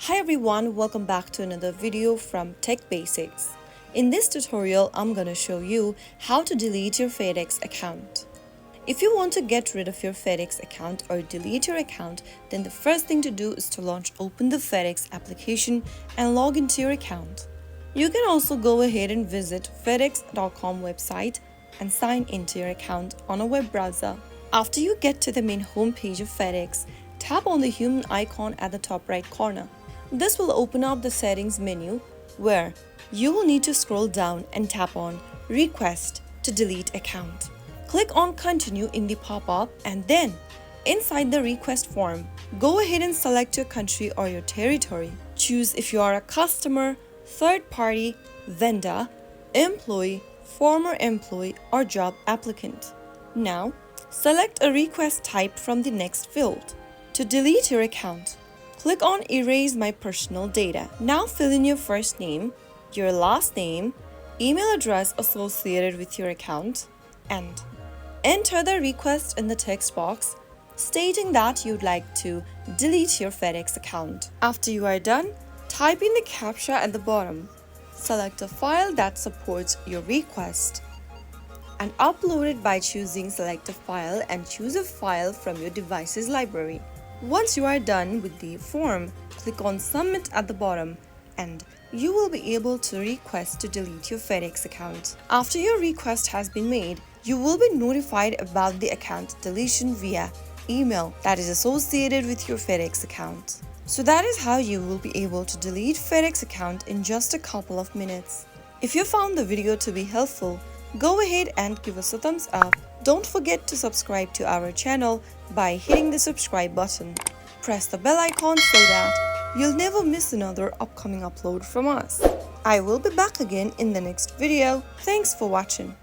Hi everyone, welcome back to another video from Tech Basics. In this tutorial, I'm gonna show you how to delete your FedEx account. If you want to get rid of your FedEx account or delete your account, then the first thing to do is to open the FedEx application and log into your account. You can also go ahead and visit fedex.com website and sign into your account on a web browser. After you get to the main home page of FedEx, tap on the human icon at the top right corner. This will open up the settings menu where you will need to scroll down and tap on Request to delete account. Click on Continue in the pop-up and then inside the request form, go ahead and select your country or your territory. Choose if you are a customer, third party, vendor, employee, former employee or job applicant. Now, select a request type from the next field. To delete your account, click on Erase My Personal Data. Now fill in your first name, your last name, email address associated with your account, and enter the request in the text box stating that you'd like to delete your FedEx account. After you are done, type in the CAPTCHA at the bottom. Select a file that supports your request and upload it by choosing Select a File and choose a file from your device's library. Once you are done with the form, click on Submit at the bottom and you will be able to request to delete your FedEx account. After your request has been made, you will be notified about the account deletion via email that is associated with your FedEx account. So that is how you will be able to delete FedEx account in just a couple of minutes. If you found the video to be helpful, go ahead and give us a thumbs up. Don't forget to subscribe to our channel by hitting the subscribe button. Press the bell icon so that you'll never miss another upcoming upload from us. I will be back again in the next video. Thanks for watching.